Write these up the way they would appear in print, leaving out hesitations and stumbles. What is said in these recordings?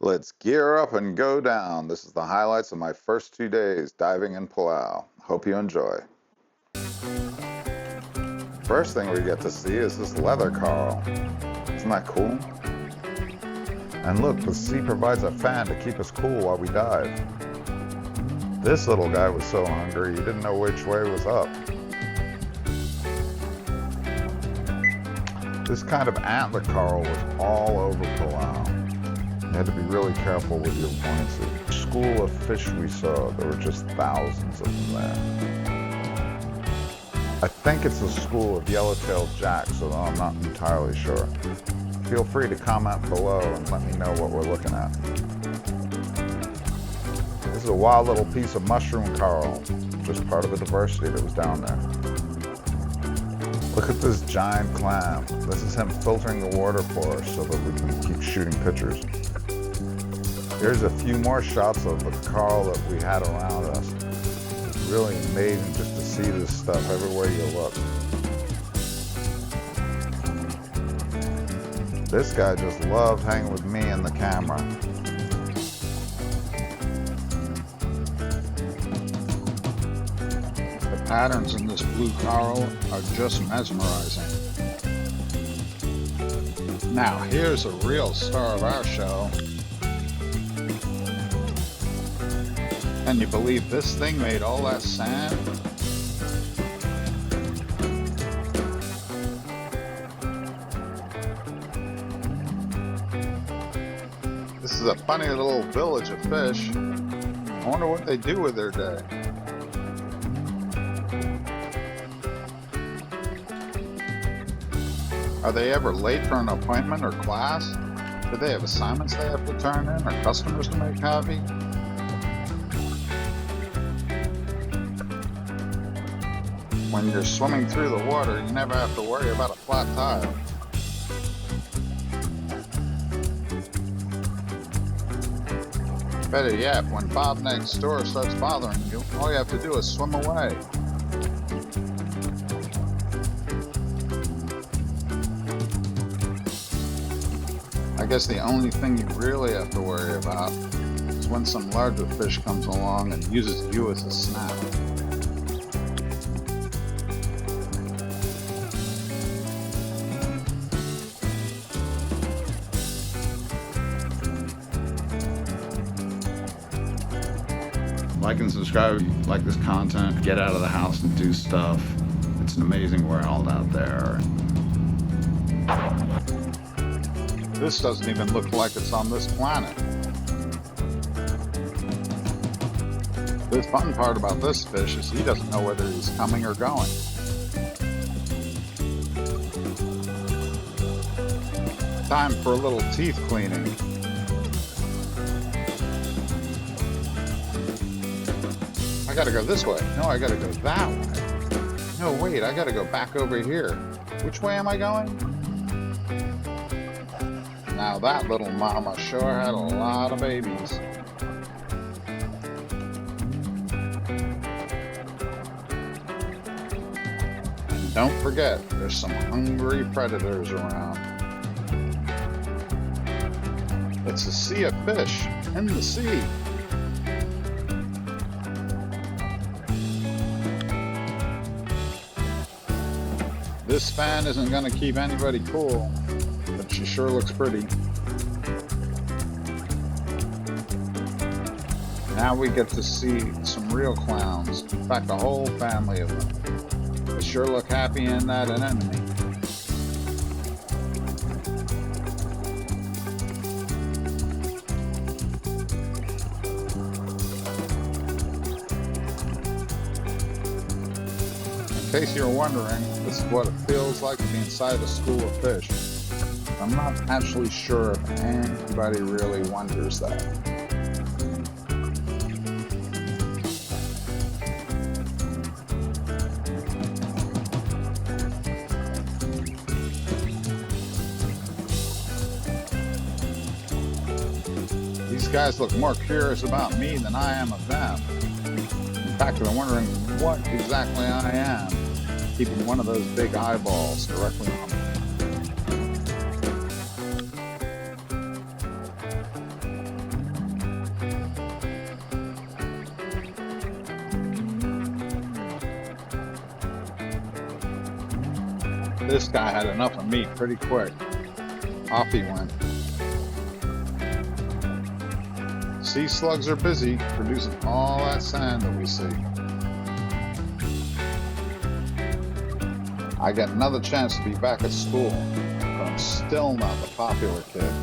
Let's gear up and go down. This is the highlights of my first 2 days diving in Palau. Hope you enjoy. First thing we get to see is this leather coral. Isn't that cool? And look, the sea provides a fan to keep us cool while we dive. This little guy was so hungry he didn't know which way was up. This kind of antler coral was all over Palau. You had to be really careful with your buoyancy. The school of fish we saw, there were just thousands of them there. I think it's a school of yellow-tailed jacks, although I'm not entirely sure. Feel free to comment below and let me know what we're looking at. This is a wild little piece of mushroom coral, just part of the diversity that was down there. Look at this giant clam. This is him filtering the water for us so that we can keep shooting pictures. Here's a few more shots of the coral that we had around us. It's really amazing just to see this stuff everywhere you look. This guy just loved hanging with me and the camera. The patterns in this blue coral are just mesmerizing. Now here's a real star of our show. Can you believe this thing made all that sand? This is a funny little village of fish. I wonder what they do with their day. Are they ever late for an appointment or class? Do they have assignments they have to turn in or customers to make happy? When you're swimming through the water, you never have to worry about a flat tire. Better yet, when Bob next door starts bothering you, all you have to do is swim away. I guess the only thing you really have to worry about is when some larger fish comes along and uses you as a snack. Like and subscribe if you like this content. Get out of the house and do stuff. It's an amazing world out there. This doesn't even look like it's on this planet. The fun part about this fish is he doesn't know whether he's coming or going. Time for a little teeth cleaning. I gotta go this way. No, I gotta go that way. No, wait, I gotta go back over here. Which way am I going? Now that little mama sure had a lot of babies. And don't forget, there's some hungry predators around. It's a sea of fish in the sea. This fan isn't going to keep anybody cool, but she sure looks pretty. Now we get to see some real clowns. In fact, a whole family of them. They sure look happy in that anemone. In case you're wondering, this is what it feels like to be inside a school of fish. I'm not actually sure if anybody really wonders that. These guys look more curious about me than I am of them. In fact, they're wondering what exactly I am, keeping one of those big eyeballs directly on me. This guy had enough of meat pretty quick. Off he went. Sea slugs are busy producing all that sand that we see. I get another chance to be back at school, but I'm still not the popular kid.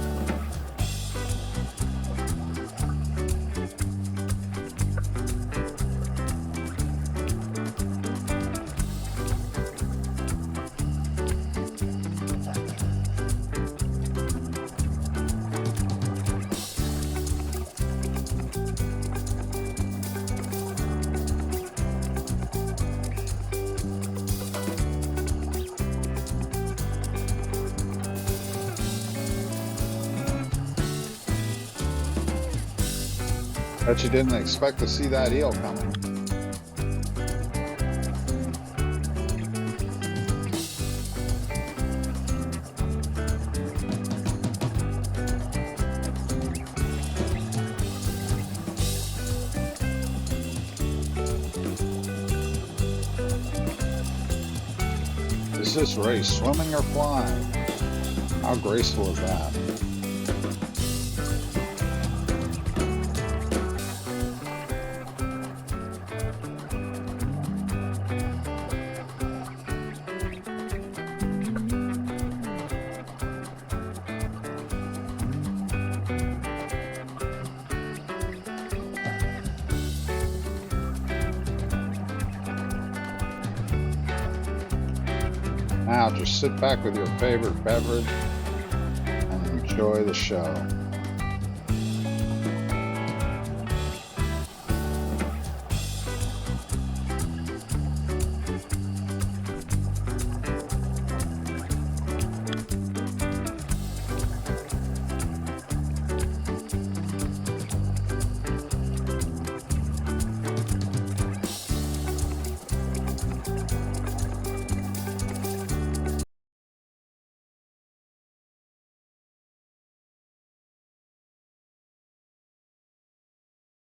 Bet you didn't expect to see that eel coming. Is this ray swimming or flying? How graceful is that? Now just sit back with your favorite beverage and enjoy the show.